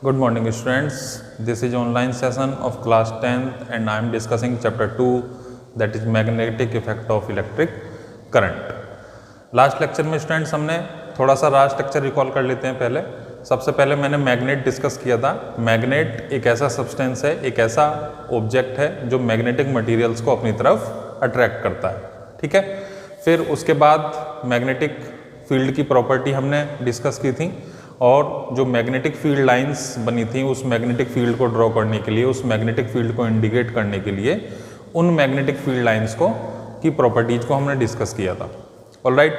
Good morning students, this is online session of class 10th and I am discussing chapter 2 that is magnetic effect of electric current. Last lecture में students हमने थोड़ा सा राज structure recall कर लेते हैं। पहले सबसे पहले मैंने मैग्नेट डिस्कस किया था। मैग्नेट एक ऐसा सब्सटेंस है, एक ऐसा ऑब्जेक्ट है जो मैग्नेटिक मटेरियल्स को अपनी तरफ अट्रैक्ट करता है। ठीक है, फिर उसके बाद मैग्नेटिक फील्ड की प्रॉपर्टी हमने डिस्कस की थी और जो मैग्नेटिक फील्ड लाइंस बनी थी उस मैग्नेटिक फील्ड को ड्रॉ करने के लिए, उस मैग्नेटिक फील्ड को इंडिकेट करने के लिए उन मैग्नेटिक फील्ड लाइंस को की प्रॉपर्टीज को हमने डिस्कस किया था। ऑलराइट,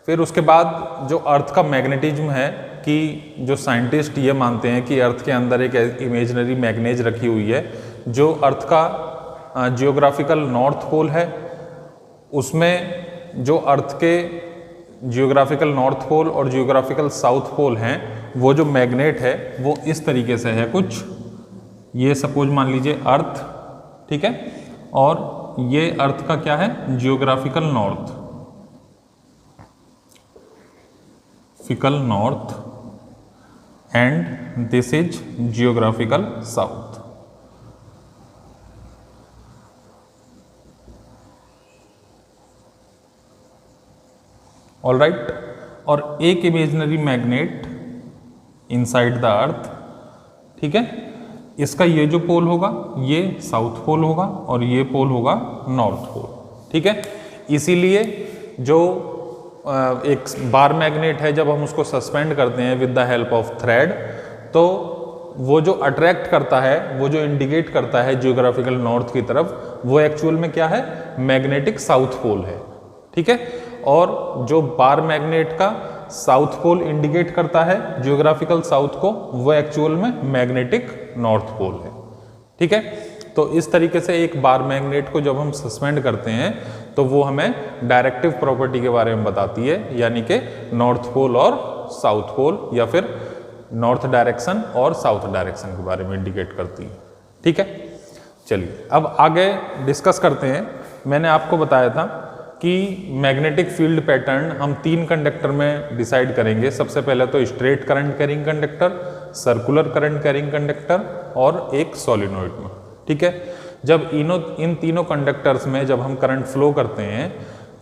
फिर उसके बाद जो अर्थ का मैग्नेटिज्म है कि जो साइंटिस्ट ये मानते हैं कि अर्थ के अंदर एक इमेजिनरी मैग्नेज रखी हुई है जो अर्थ का जियोग्राफिकल नॉर्थ पोल है, उसमें जो अर्थ के जियोग्राफिकल नॉर्थ पोल और जियोग्राफिकल साउथ पोल हैं वो जो मैग्नेट है वो इस तरीके से है कुछ, ये सपोज मान लीजिए अर्थ, ठीक है, और ये अर्थ का क्या है जियोग्राफिकल नॉर्थ, फिकल north and this is geographical south. Alright, और एक imaginary magnet inside the earth, ठीक है, इसका ये जो पोल होगा ये साउथ पोल होगा और ये पोल होगा नॉर्थ पोल। ठीक है, इसीलिए जो एक बार मैग्नेट है जब हम उसको सस्पेंड करते हैं with the help of thread, तो वो जो अट्रैक्ट करता है, वो जो इंडिकेट करता है जियोग्राफिकल नॉर्थ की तरफ, वो एक्चुअल में क्या है मैग्नेटिक साउथ पोल है। ठीक है, और जो बार मैग्नेट का साउथ पोल इंडिकेट करता है जियोग्राफिकल साउथ को, वो एक्चुअल में मैग्नेटिक नॉर्थ पोल है। ठीक है, तो इस तरीके से एक बार मैग्नेट को जब हम सस्पेंड करते हैं तो वो हमें डायरेक्टिव प्रॉपर्टी के बारे में बताती है, यानी कि नॉर्थ पोल और साउथ पोल या फिर नॉर्थ डायरेक्शन और साउथ डायरेक्शन के बारे में इंडिकेट करती है। ठीक है, चलिए अब आगे डिस्कस करते हैं। मैंने आपको बताया था कि मैग्नेटिक फील्ड पैटर्न हम 3 कंडक्टर में डिसाइड करेंगे। सबसे पहले तो straight current carrying conductor, circular current carrying conductor और एक सॉलिनॉइड में। ठीक है, जब इन तीनों कंडक्टर्स में जब हम करंट फ्लो करते हैं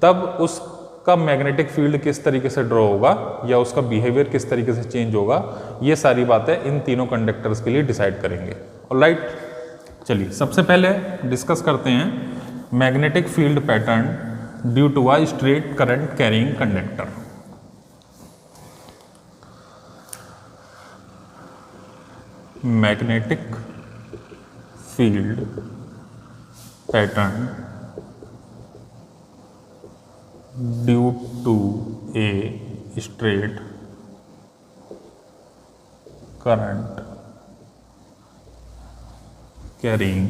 तब उसका मैग्नेटिक फील्ड किस तरीके से ड्रॉ होगा या उसका बिहेवियर किस तरीके से चेंज होगा, ये सारी बातें इन तीनों कंडक्टर्स के लिए डिसाइड करेंगे। ऑलराइट, चलिए सबसे पहले डिस्कस करते हैं magnetic field pattern due to a straight current carrying conductor. Magnetic field pattern due to a straight current carrying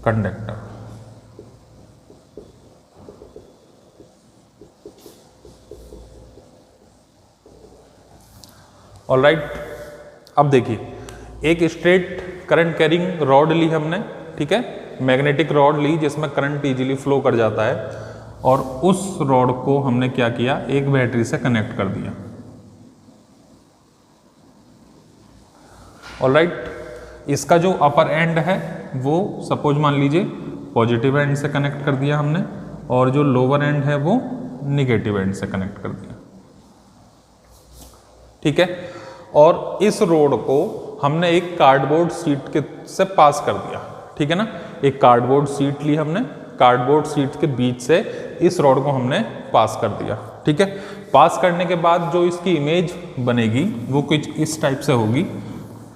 conductor. Alright, अब देखिए एक स्ट्रेट करंट कैरिंग रॉड ली हमने, ठीक है, मैग्नेटिक रॉड ली जिसमें करंट इजीली फ्लो कर जाता है, और उस रॉड को हमने क्या किया एक बैटरी से कनेक्ट कर दिया। ऑलराइट, इसका जो अपर एंड है वो सपोज मान लीजिए पॉजिटिव एंड से कनेक्ट कर दिया हमने, और जो लोअर एंड है वो निगेटिव एंड से कनेक्ट कर दिया। ठीक है, और इस रोड को हमने एक कार्डबोर्ड सीट के से पास कर दिया। ठीक है ना, एक कार्डबोर्ड सीट ली हमने, कार्डबोर्ड सीट के बीच से इस रोड को हमने पास कर दिया। ठीक है, पास करने के बाद जो इसकी इमेज बनेगी वो कुछ इस टाइप से होगी।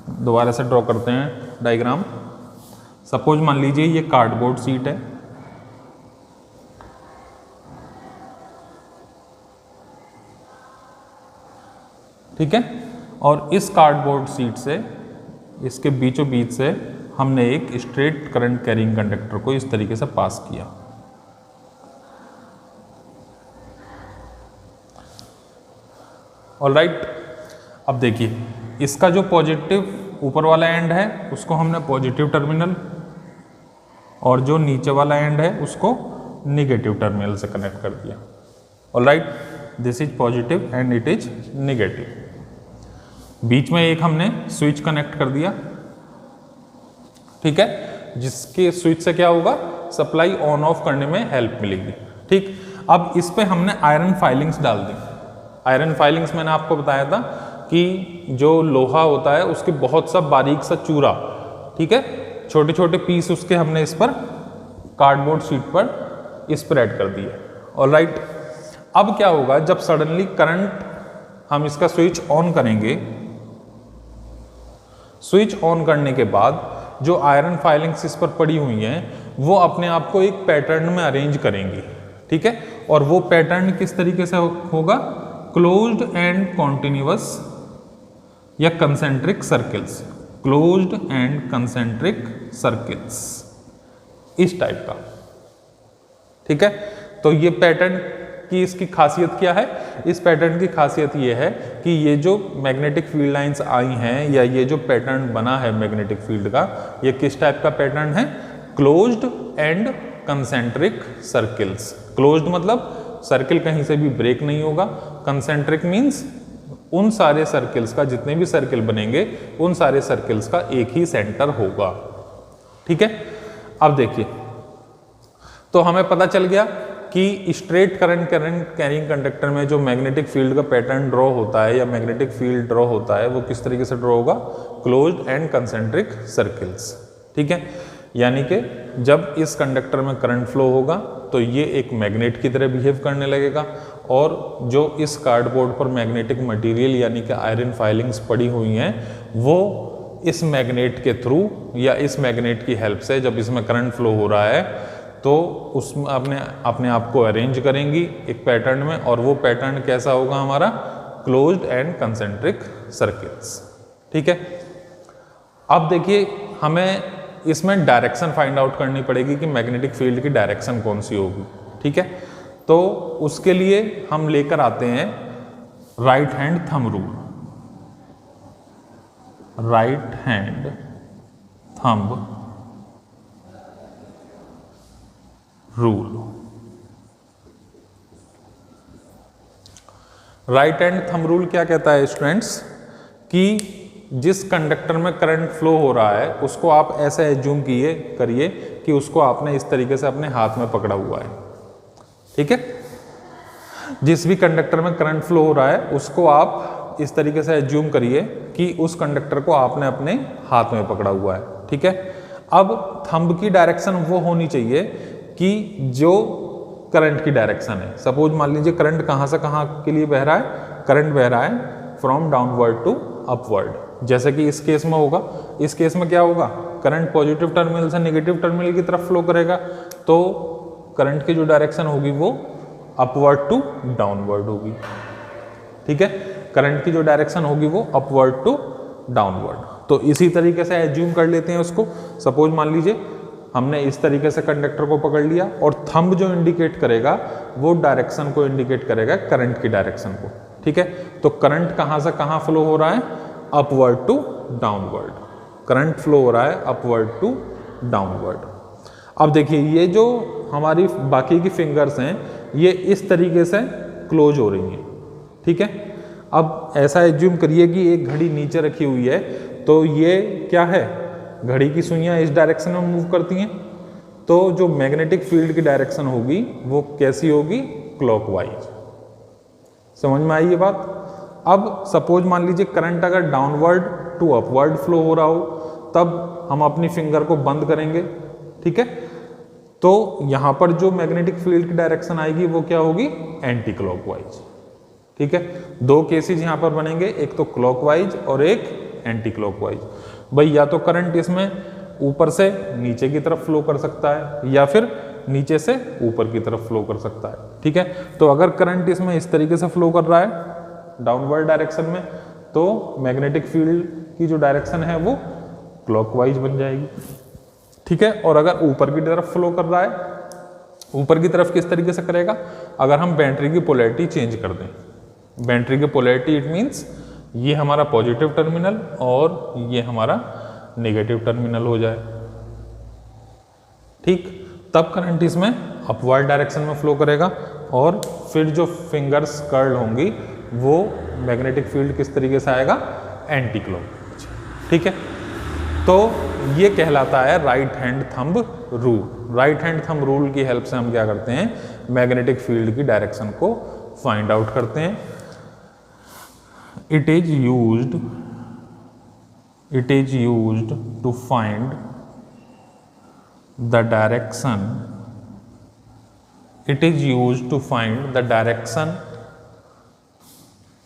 दोबारा से ड्रॉ करते हैं डायग्राम। सपोज मान लीजिए ये कार्डबोर्ड सीट है, ठीक है, और इस कार्डबोर्ड सीट से इसके बीचों बीच से हमने एक स्ट्रेट करंट कैरिंग कंडक्टर को इस तरीके से पास किया। ऑलराइट, अब देखिए इसका जो पॉजिटिव ऊपर वाला एंड है उसको हमने पॉजिटिव टर्मिनल, और जो नीचे वाला एंड है उसको निगेटिव टर्मिनल से कनेक्ट कर दिया। Alright, this is positive and it is negative. बीच में एक हमने स्विच कनेक्ट कर दिया, ठीक है, जिसके स्विच से क्या होगा, सप्लाई ऑन ऑफ करने में हेल्प मिलेगी। ठीक, अब इस पे हमने आयरन फाइलिंग्स डाल दी। आयरन फाइलिंग्स मैंने आपको बताया था कि जो लोहा होता है उसके बहुत सा बारीक सा चूरा, ठीक है, छोटे छोटे पीस उसके हमने इस पर कार्डबोर्ड शीट पर स्प्रेड कर दिए। ऑलराइट, अब क्या होगा, जब सडनली करंट हम इसका स्विच ऑन करेंगे, स्विच ऑन करने के बाद जो आयरन फाइलिंग्स इस पर पड़ी हुई हैं वो अपने आप को एक पैटर्न में अरेंज करेंगी, ठीक है, और वो पैटर्न किस तरीके से होगा, क्लोज्ड एंड कॉन्टिन्यूअस या concentric circles, closed end concentric circles, इस टाइप का। ठीक है, तो ये पैटर्न की इसकी खासियत क्या है, इस पैटर्न की खासियत ये है कि ये जो मैग्नेटिक फील्ड लाइंस आई हैं या ये जो पैटर्न बना है मैग्नेटिक फील्ड का, ये किस टाइप का पैटर्न है, closed end concentric circles. Closed मतलब सर्किल कहीं से भी ब्रेक नहीं होगा, कंसेंट्रिक मीन्स उन सारे सर्किल्स का, जितने भी सर्किल बनेंगे उन सारे सर्किल्स का एक ही सेंटर होगा। ठीक है, अब देखिए, तो हमें पता चल गया कि स्ट्रेट करंट कैरिंग कंडक्टर में जो मैग्नेटिक फील्ड का पैटर्न ड्रॉ होता है या मैग्नेटिक फील्ड ड्रॉ होता है वो किस तरीके से ड्रॉ होगा, क्लोज्ड एंड कंसेंट्रिक सर्किल्स। ठीक है, यानी कि जब इस कंडक्टर में करंट फ्लो होगा तो ये एक मैग्नेट की तरह बिहेव करने लगेगा, और जो इस कार्डबोर्ड पर मैग्नेटिक मटेरियल यानी कि आयरन फाइलिंग्स पड़ी हुई हैं वो इस मैग्नेट के थ्रू या इस मैग्नेट की हेल्प से जब इसमें करंट फ्लो हो रहा है तो उसमें अपने आप को अरेंज करेंगी एक पैटर्न में, और वो पैटर्न कैसा होगा हमारा, क्लोज्ड एंड कंसेंट्रिक सर्किल्स। ठीक है, अब देखिए हमें इसमें डायरेक्शन फाइंड आउट करनी पड़ेगी कि मैग्नेटिक फील्ड की डायरेक्शन कौन सी होगी। ठीक है, तो उसके लिए हम लेकर आते हैं right hand thumb rule. Right hand thumb rule. Right hand thumb rule क्या कहता है स्टूडेंट्स, कि जिस कंडक्टर में करंट फ्लो हो रहा है उसको आप ऐसे एज्यूम करिए कि उसको आपने इस तरीके से अपने हाथ में पकड़ा हुआ है। ठीक है, जिस भी कंडक्टर में करंट फ्लो हो रहा है उसको आप इस तरीके से एज्यूम करिए कि उस कंडक्टर को आपने अपने हाथ में पकड़ा हुआ है। ठीक है, अब थंब की डायरेक्शन वो होनी चाहिए कि जो करंट की डायरेक्शन है। सपोज मान लीजिए करंट कहाँ से कहाँ के लिए बह रहा है, करंट बह रहा है फ्रॉम डाउनवर्ड टू अपवर्ड, जैसे कि इस केस में होगा। इस केस में क्या होगा, करंट पॉजिटिव टर्मिनल से नेगेटिव टर्मिनल की तरफ फ्लो करेगा, तो करंट की जो डायरेक्शन होगी वो अपवर्ड टू डाउनवर्ड होगी। ठीक है, करंट की जो डायरेक्शन होगी वो अपवर्ड टू डाउनवर्ड। तो इसी तरीके से एज्यूम कर लेते हैं उसको। सपोज मान लीजिए हमने इस तरीके से कंडक्टर को पकड़ लिया और थंब जो इंडिकेट करेगा वो डायरेक्शन को इंडिकेट करेगा, करंट की डायरेक्शन को। ठीक है, तो करंट कहाँ से कहाँ फ्लो हो रहा है, upward to downward. Current flow हो रहा है अपवर्ड टू डाउनवर्ड। अब देखिए ये जो हमारी बाकी की फिंगर्स हैं ये इस तरीके से क्लोज हो रही हैं। ठीक है, अब ऐसा एज्यूम करिए कि एक घड़ी नीचे रखी हुई है, तो ये क्या है, घड़ी की सुइयां इस डायरेक्शन में मूव करती हैं, तो जो मैग्नेटिक फील्ड की डायरेक्शन होगी वो कैसी होगी, क्लॉकवाइज। समझ में आई ये बात। अब सपोज मान लीजिए करंट अगर डाउनवर्ड टू अपवर्ड फ्लो हो रहा हो, तब हम अपनी फिंगर को बंद करेंगे। ठीक है, तो यहां पर जो मैग्नेटिक फील्ड की डायरेक्शन आएगी वो क्या होगी, एंटी क्लॉकवाइज। ठीक है, दो केसेस यहां पर बनेंगे, एक तो क्लॉकवाइज और एक एंटी क्लॉकवाइज। भाई या तो करंट इसमें ऊपर से नीचे की तरफ फ्लो कर सकता है या फिर नीचे से ऊपर की तरफ फ्लो कर सकता है। ठीक है, तो अगर करंट इसमें इस तरीके से फ्लो कर रहा है डाउनवर्ड डायरेक्शन में, तो मैग्नेटिक फील्ड की जो डायरेक्शन है वो क्लॉकवाइज बन जाएगी। ठीक है, और अगर ऊपर की तरफ फ्लो कर रहा है, ऊपर की तरफ किस तरीके से करेगा, अगर हम बैटरी की पोलैरिटी चेंज कर दें, बैटरी की पोलैरिटी इट मीन्स ये हमारा पॉजिटिव टर्मिनल और ये हमारा नेगेटिव टर्मिनल हो जाए। ठीक, तब करंट इसमें अपवर्ड डायरेक्शन में फ्लो करेगा और फिर जो फिंगर्स कर्ल होंगी वो मैग्नेटिक फील्ड किस तरीके से आएगा, एंटी क्लॉकवाइज। ठीक है, तो ये कहलाता है right hand thumb rule. Right hand thumb rule की हेल्प से हम क्या करते हैं, मैग्नेटिक फील्ड की डायरेक्शन को फाइंड आउट करते हैं। It is used to find the direction, it is used to find the direction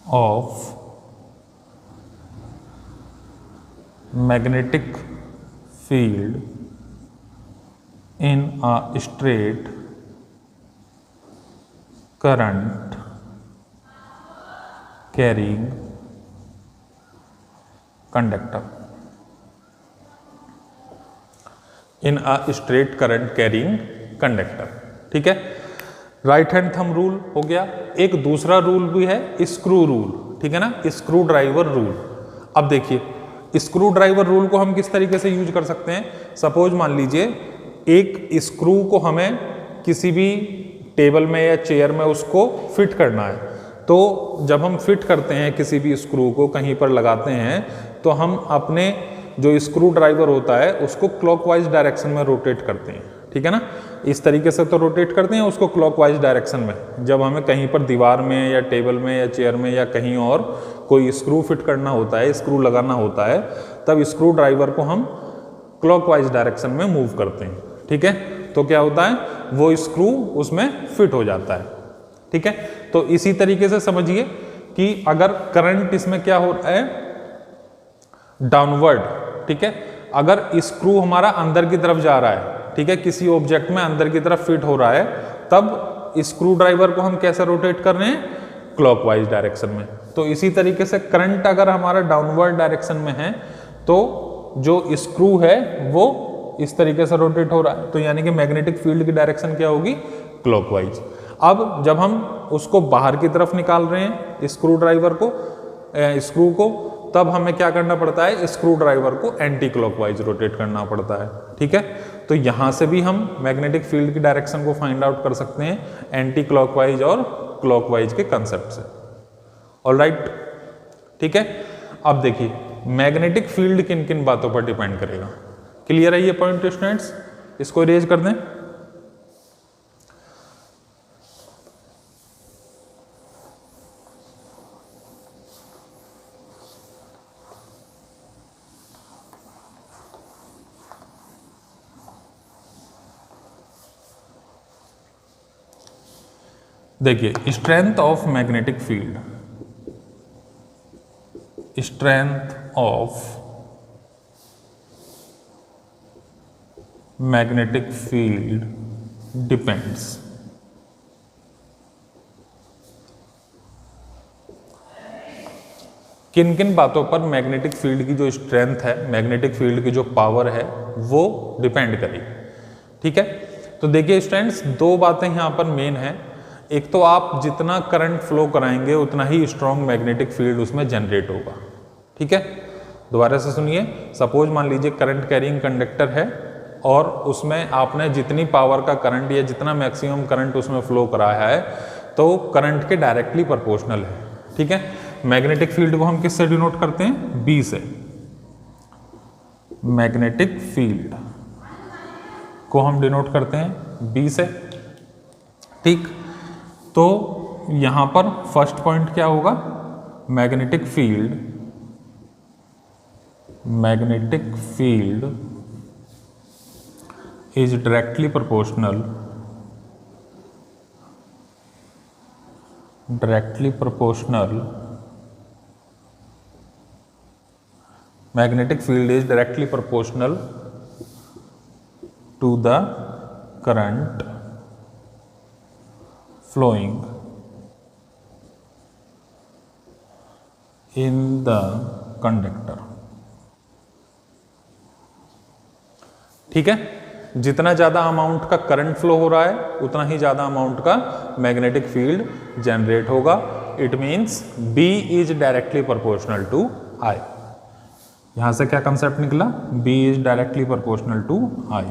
of magnetic field in a straight current carrying conductor, in a straight current carrying conductor। ठीक है, right hand thumb rule हो गया। एक दूसरा rule भी है screw rule, ठीक है ना, स्क्रू ड्राइवर रूल। अब देखिए स्क्रू ड्राइवर रूल को हम किस तरीके से यूज कर सकते हैं। सपोज मान लीजिए एक स्क्रू को हमें किसी भी टेबल में या चेयर में उसको फिट करना है, तो जब हम फिट करते हैं किसी भी स्क्रू को कहीं पर लगाते हैं, तो हम अपने जो स्क्रू ड्राइवर होता है उसको क्लॉकवाइज डायरेक्शन में रोटेट करते हैं। ठीक है ना, इस तरीके से तो रोटेट करते हैं उसको क्लॉकवाइज डायरेक्शन में। जब हमें कहीं पर दीवार में या टेबल में या चेयर में या कहीं और कोई स्क्रू फिट करना होता है, स्क्रू लगाना होता है, तब स्क्रू ड्राइवर को हम क्लॉकवाइज डायरेक्शन में मूव करते हैं। ठीक है, तो क्या होता है, वो स्क्रू उसमें फिट हो जाता है। ठीक है, तो इसी तरीके से समझिए कि अगर करंट इसमें क्या हो रहा है, डाउनवर्ड। ठीक है, अगर स्क्रू हमारा अंदर की तरफ जा रहा है, ठीक है, किसी ऑब्जेक्ट में अंदर की तरफ फिट हो रहा है, तब स्क्रू ड्राइवर को हम कैसे रोटेट कर रहे हैं, क्लॉकवाइज डायरेक्शन में। तो इसी तरीके से करंट अगर हमारा डाउनवर्ड डायरेक्शन में है तो जो स्क्रू है वो इस तरीके से रोटेट हो रहा है, तो यानी कि मैग्नेटिक फील्ड की डायरेक्शन क्या होगी, क्लॉकवाइज। अब जब हम उसको बाहर की तरफ निकाल रहे हैं स्क्रू ड्राइवर को, स्क्रू को, तब हमें क्या करना पड़ता है, स्क्रू ड्राइवर को एंटी क्लॉकवाइज रोटेट करना पड़ता है। ठीक है, तो यहां से भी हम मैग्नेटिक फील्ड की डायरेक्शन को फाइंड आउट कर सकते हैं एंटी क्लॉकवाइज और क्लॉकवाइज के कंसेप्ट से। ऑलराइट, ठीक है, अब देखिए मैग्नेटिक फील्ड किन किन बातों पर डिपेंड करेगा। क्लियर है ये पॉइंट स्टूडेंट्स, इसको इरेज कर दें। देखिए strength of magnetic field, strength of magnetic field depends किन किन बातों पर मैग्नेटिक फील्ड की जो स्ट्रेंथ है, मैग्नेटिक फील्ड की जो पावर है वो डिपेंड करेगी। ठीक है, तो देखिए स्टूडेंट्स दो बातें यहां पर मेन है। एक तो आप जितना करंट फ्लो कराएंगे उतना ही स्ट्रॉन्ग मैग्नेटिक फील्ड उसमें जनरेट होगा। ठीक है, दोबारा से सुनिए, सपोज मान लीजिए करंट कैरिंग कंडक्टर है और उसमें आपने जितनी पावर का करंट या जितना मैक्सिमम करंट उसमें फ्लो कराया है तो करंट के डायरेक्टली प्रोपोर्शनल है। ठीक है, मैग्नेटिक फील्ड को हम किससे डिनोट करते हैं, बी से। मैग्नेटिक फील्ड को हम डिनोट करते हैं बी से। ठीक, तो यहां पर फर्स्ट पॉइंट क्या होगा, magnetic field is directly proportional magnetic field is directly proportional to the current flowing in the conductor। ठीक है, जितना ज़्यादा अमाउंट का करंट फ्लो हो रहा है उतना ही ज़्यादा अमाउंट का मैग्नेटिक फील्ड जनरेट होगा। It means B is directly proportional to I। यहां से क्या कंसेप्ट निकला, B is directly proportional to I।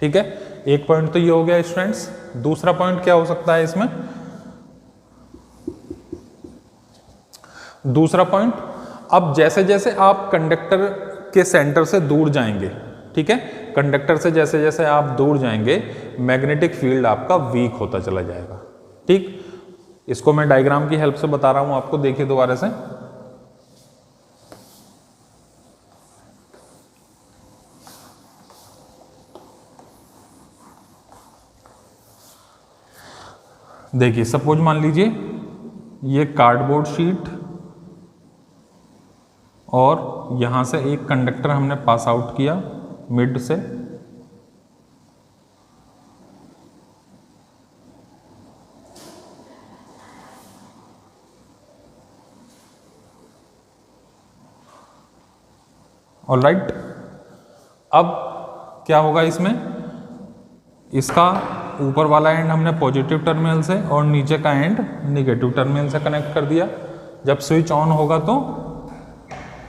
ठीक है, एक पॉइंट तो ये हो गया स्टूडेंट्स। दूसरा पॉइंट क्या हो सकता है इसमें? दूसरा पॉइंट, अब जैसे जैसे आप कंडक्टर के सेंटर से दूर जाएंगे, ठीक है, कंडक्टर से जैसे जैसे आप दूर जाएंगे मैग्नेटिक फील्ड आपका वीक होता चला जाएगा। ठीक, इसको मैं डायग्राम की हेल्प से बता रहा हूं आपको, देखिए दोबारा से। देखिए सपोज मान लीजिए ये कार्डबोर्ड शीट और यहां से एक कंडक्टर हमने पास आउट किया मिड से, ऑलराइट। अब क्या होगा इसमें, इसका ऊपर वाला एंड हमने पॉजिटिव टर्मिनल से और नीचे का एंड निगेटिव टर्मिनल से कनेक्ट कर दिया। जब स्विच ऑन होगा तो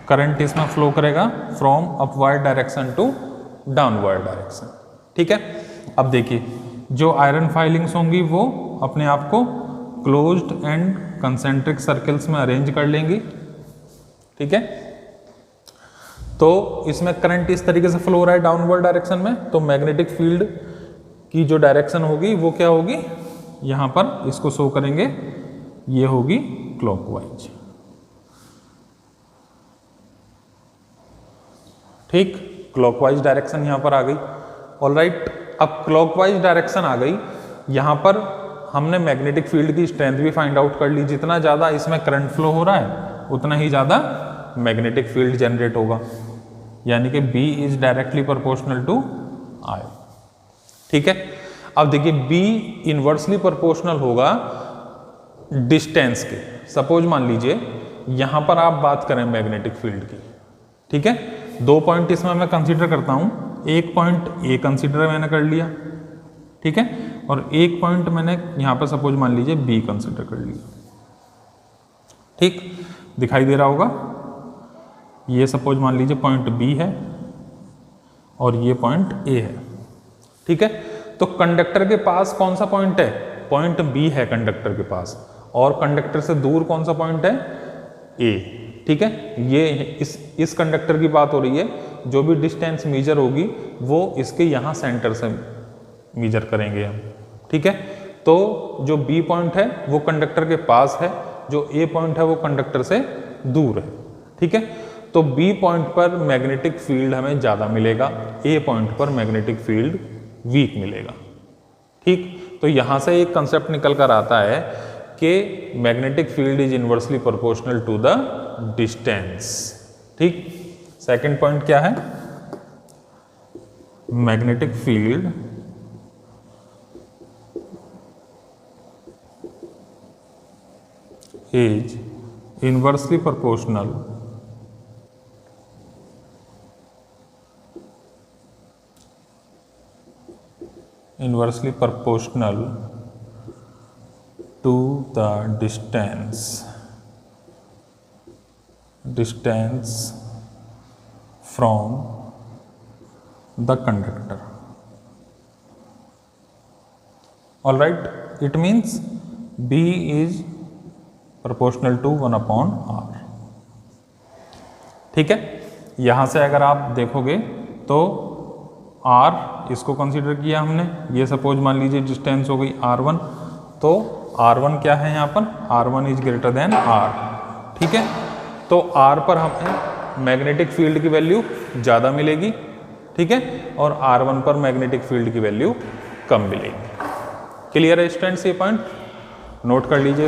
करंट इसमें फ्लो करेगा from upward direction to downward direction. ठीक है, अब देखिए जो आयरन फाइलिंग्स होंगी वो अपने आप को क्लोज्ड एंड कंसेंट्रिक सर्कल्स में अरेंज कर लेंगी। ठीक है, तो इसमें करंट इस तरीके से फ्लो हो रहा है डाउनवर्ड डायरेक्शन में, तो मैग्नेटिक फील्ड की जो डायरेक्शन होगी वो क्या होगी, यहां पर इसको शो करेंगे, ये होगी क्लॉकवाइज। ठीक, क्लॉकवाइज डायरेक्शन यहां पर आ गई। ऑलराइट, अब क्लॉकवाइज डायरेक्शन आ गई, यहां पर हमने मैग्नेटिक फील्ड की स्ट्रेंथ भी फाइंड आउट कर ली। जितना ज्यादा इसमें करंट फ्लो हो रहा है उतना ही ज्यादा मैग्नेटिक फील्ड जनरेट होगा, यानी कि B is directly proportional to I। ठीक है, अब देखिए B इनवर्सली प्रोपोर्शनल होगा डिस्टेंस के। सपोज मान लीजिए यहां पर आप बात करें मैग्नेटिक फील्ड की, ठीक है, दो पॉइंट इसमें मैं कंसीडर करता हूं। एक पॉइंट A कंसीडर मैंने कर लिया, ठीक है, और एक पॉइंट मैंने यहां पर सपोज मान लीजिए B कंसीडर कर लिया। ठीक, दिखाई दे रहा होगा, ये सपोज मान लीजिए पॉइंट B है और ये पॉइंट A है। ठीक है, तो कंडक्टर के पास कौन सा पॉइंट है, पॉइंट B है कंडक्टर के पास, और कंडक्टर से दूर कौन सा पॉइंट है, A। ठीक है, ये इस कंडक्टर की बात हो रही है, जो भी डिस्टेंस मेजर होगी वो इसके यहाँ सेंटर से मेजर करेंगे हम। ठीक है, तो जो B पॉइंट है वो कंडक्टर के पास है, जो A पॉइंट है वो कंडक्टर से दूर है। ठीक है, तो B पॉइंट पर मैग्नेटिक फील्ड हमें ज़्यादा मिलेगा, A पॉइंट पर मैग्नेटिक फील्ड वीक मिलेगा। ठीक, तो यहाँ से एक कंसेप्ट निकल कर आता है कि magnetic field is inversely proportional to the distance. ठीक, सेकंड पॉइंट क्या है, magnetic field is inversely proportional to the distance from the conductor. All right, it means B is proportional to 1/r। ठीक है, यहां से अगर आप देखोगे तो R इसको कंसीडर किया हमने, ये सपोज मान लीजिए डिस्टेंस हो गई R1, तो R1 क्या है यहाँ पर, R1 is greater than R। ठीक है, तो R पर हमें मैग्नेटिक फील्ड की वैल्यू ज़्यादा मिलेगी, ठीक है, और R1 पर मैग्नेटिक फील्ड की वैल्यू कम मिलेगी। क्लियर है स्टूडेंट्स, ये पॉइंट नोट कर लीजिए।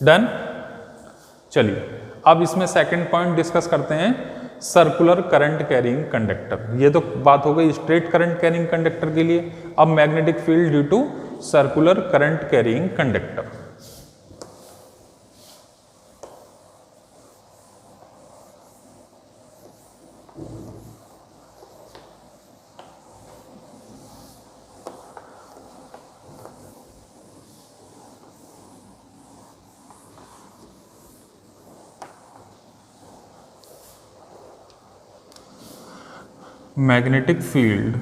डन, चलिए अब इसमें सेकंड पॉइंट डिस्कस करते हैं, सर्कुलर करंट कैरिंग कंडक्टर। ये तो बात हो गई स्ट्रेट करंट कैरिंग कंडक्टर के लिए। अब magnetic field due to circular current carrying conductor. Magnetic field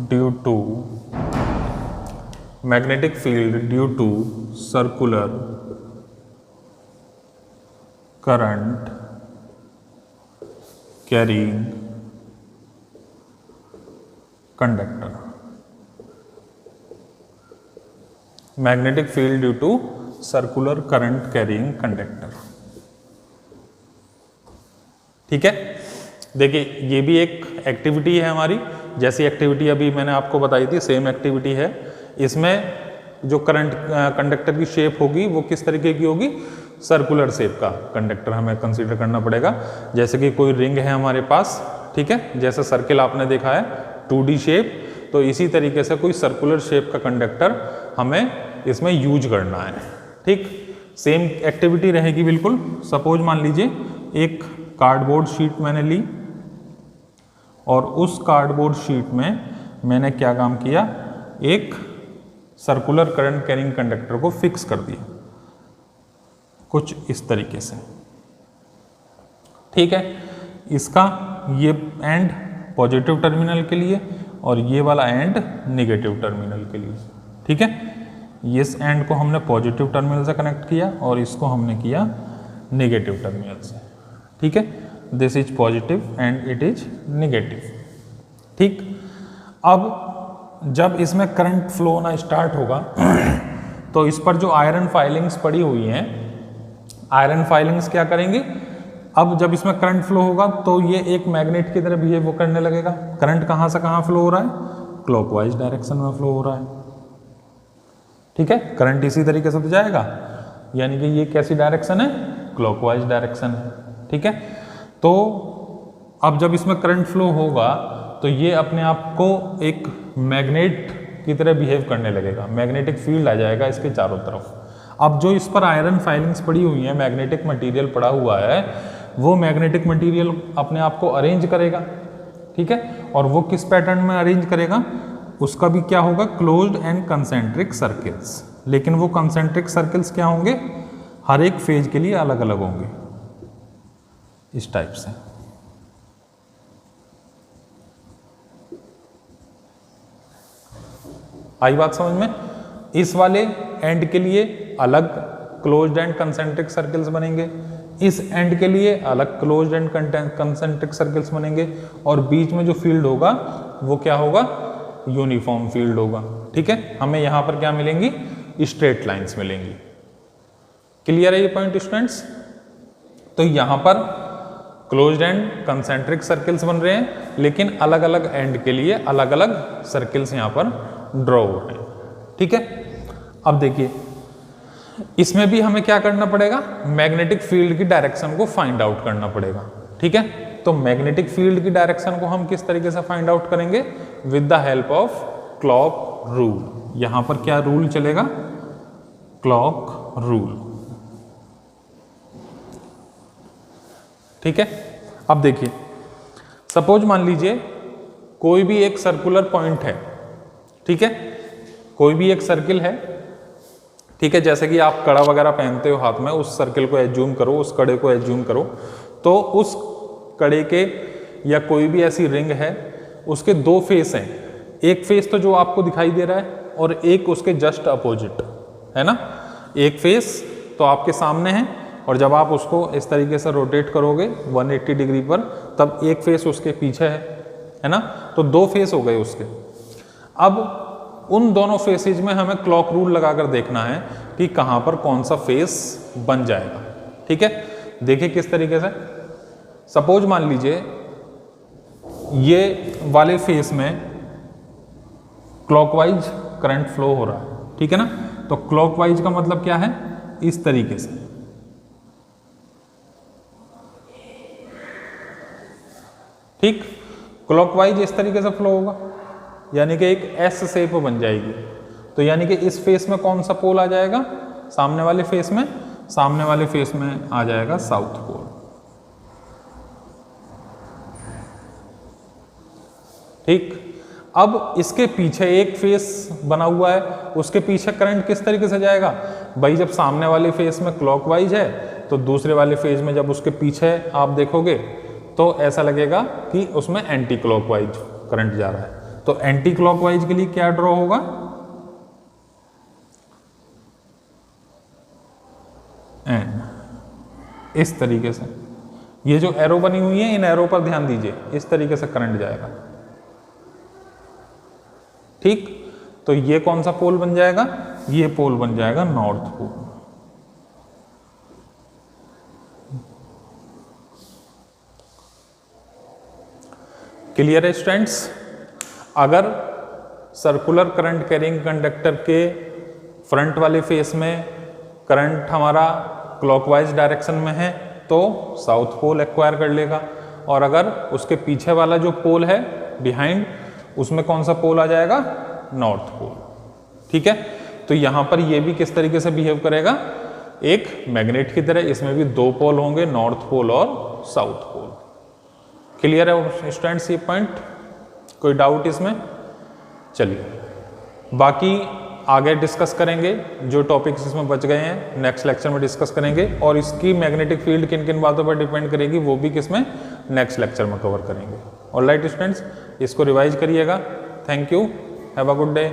due to circular current carrying conductor. Magnetic field due to circular current carrying conductor. ठीक है, देखिए ये भी एक एक्टिविटी है हमारी, जैसी एक्टिविटी अभी मैंने आपको बताई थी सेम एक्टिविटी है। इसमें जो करंट कंडक्टर की शेप होगी वो किस तरीके की होगी, सर्कुलर शेप का कंडक्टर हमें कंसीडर करना पड़ेगा। जैसे कि कोई रिंग है हमारे पास, ठीक है, जैसे सर्किल आपने देखा है 2D शेप, तो इसी तरीके से कोई सर्कुलर शेप का कंडक्टर हमें इसमें यूज करना है। ठीक, सेम एक्टिविटी रहेगी बिल्कुल। सपोज मान लीजिए एक कार्डबोर्ड शीट मैंने ली और उस कार्डबोर्ड शीट में मैंने क्या काम किया, एक सर्कुलर करंट कैरिंग कंडक्टर को फिक्स कर दिया कुछ इस तरीके से। ठीक है, इसका ये एंड पॉजिटिव टर्मिनल के लिए और ये वाला एंड नेगेटिव टर्मिनल के लिए। ठीक है, इस एंड को हमने पॉजिटिव टर्मिनल से कनेक्ट किया और इसको हमने किया नेगेटिव टर्मिनल से। ठीक है, this is positive and it is negative. ठीक, अब जब इसमें करंट फ्लो होना स्टार्ट होगा तो इस पर जो आयरन फाइलिंग्स पड़ी हुई हैं, आयरन फाइलिंग्स क्या करेंगी, अब जब इसमें करंट फ्लो होगा तो ये एक मैग्नेट की तरह बिहेव करने लगेगा। करंट कहाँ से कहाँ फ्लो हो रहा है, क्लॉकवाइज डायरेक्शन में फ्लो हो रहा है। ठीक है, करंट इसी तरीके से तो जाएगा, यानी कि ये कैसी डायरेक्शन है, क्लॉकवाइज डायरेक्शन है। ठीक है, तो अब जब इसमें करंट फ्लो होगा तो ये अपने आप को एक मैग्नेट की तरह बिहेव करने लगेगा, मैग्नेटिक फील्ड आ जाएगा इसके चारों तरफ। अब जो इस पर आयरन फाइलिंग्स पड़ी हुई हैं, मैग्नेटिक मटेरियल पड़ा हुआ है, वो मैग्नेटिक मटेरियल अपने आप को अरेंज करेगा। ठीक है, और वो किस पैटर्न में अरेंज करेगा, उसका भी क्या होगा, क्लोज्ड एंड कंसेंट्रिक सर्किल्स। लेकिन वो कंसेंट्रिक सर्किल्स क्या होंगे, हर एक फेज के लिए अलग अलग होंगे, इस टाइप से। आई बात समझ में। इस वाले एंड के लिए अलग क्लोज्ड एंड कंसेंट्रिक सर्किल्स बनेंगे, इस एंड के लिए अलग क्लोज्ड एंड कंसेंट्रिक सर्किल्स बनेंगे, और बीच में जो फील्ड होगा वो क्या होगा, यूनिफॉर्म फील्ड होगा। ठीक है, हमें यहां पर क्या मिलेंगी, स्ट्रेट लाइंस मिलेंगी। क्लियर है ये पॉइंट स्टूडेंट्स। तो यहां पर क्लोज्ड एंड कंसेंट्रिक सर्किल्स बन रहे हैं, लेकिन अलग अलग एंड के लिए अलग अलग सर्किल्स यहां पर ड्रॉ हो रहे हैं। ठीक है, अब देखिए इसमें भी हमें क्या करना पड़ेगा, मैग्नेटिक फील्ड की डायरेक्शन को फाइंड आउट करना पड़ेगा। ठीक है, तो मैग्नेटिक फील्ड की डायरेक्शन को हम किस तरीके से फाइंड आउट करेंगे, with the help of clock rule. यहां पर क्या रूल चलेगा, क्लॉक रूल। ठीक है, अब देखिए सपोज मान लीजिए कोई भी एक सर्कुलर पॉइंट है। ठीक है, कोई भी एक सर्किल है। ठीक है, जैसे कि आप कड़ा वगैरह पहनते हो हाथ में, उस सर्किल को एज्यूम करो, उस कड़े को एज्यूम करो, तो उस कड़े के या कोई भी ऐसी रिंग है, उसके दो फेस हैं। एक फेस तो जो आपको दिखाई दे रहा है और एक उसके जस्ट अपोजिट है ना। एक फेस तो आपके सामने है और जब आप उसको इस तरीके से रोटेट करोगे 180 डिग्री पर, तब एक फेस उसके पीछे है ना, तो दो फेस हो गए उसके। अब उन दोनों फेसेज में हमें क्लॉक रूल लगाकर देखना है कि कहां पर कौन सा फेस बन जाएगा। ठीक है, देखिए किस तरीके से। सपोज मान लीजिए ये वाले फेस में क्लॉकवाइज करंट फ्लो हो रहा है। ठीक है ना, तो क्लॉकवाइज का मतलब क्या है, इस तरीके से। ठीक, क्लॉकवाइज इस तरीके से फ्लो होगा, यानी कि एक एस शेप बन जाएगी। तो यानी कि इस फेस में कौन सा पोल आ जाएगा, सामने वाले फेस में, सामने वाले फेस में आ जाएगा साउथ पोल। ठीक, अब इसके पीछे एक फेस बना हुआ है, उसके पीछे करंट किस तरीके से जाएगा भाई, जब सामने वाले फेस में क्लॉकवाइज है, तो दूसरे वाले फेज में जब उसके पीछे आप देखोगे तो ऐसा लगेगा कि उसमें एंटी क्लॉकवाइज करंट जा रहा है। तो एंटी क्लॉकवाइज के लिए क्या ड्रॉ होगा, एन, इस तरीके से। ये जो एरो बनी हुई है, इन एरो पर ध्यान दीजिए, इस तरीके से करंट जाएगा। ठीक, तो ये कौन सा पोल बन जाएगा, ये पोल बन जाएगा नॉर्थ पोल। क्लियर है स्टूडेंट्स? अगर सर्कुलर करंट कैरिंग कंडक्टर के फ्रंट वाले फेस में करंट हमारा क्लॉकवाइज डायरेक्शन में है तो साउथ पोल एक्वायर कर लेगा, और अगर उसके पीछे वाला जो पोल है बिहाइंड, उसमें कौन सा पोल आ जाएगा, नॉर्थ पोल। ठीक है, तो यहां पर ये भी किस तरीके से बिहेव करेगा, एक मैग्नेट की तरह। इसमें भी दो पोल होंगे, नॉर्थ पोल और साउथ पोल। क्लियर है स्टूडेंट्स ये पॉइंट? कोई डाउट इसमें? चलिए बाकी आगे डिस्कस करेंगे, जो टॉपिक्स इसमें बच गए हैं नेक्स्ट लेक्चर में डिस्कस करेंगे, और इसकी मैग्नेटिक फील्ड किन किन बातों पर डिपेंड करेगी वो भी किसमें, नेक्स्ट लेक्चर में कवर करेंगे। ऑलराइट स्टूडेंट्स, इसको रिवाइज करिएगा। Thank you, have a good day.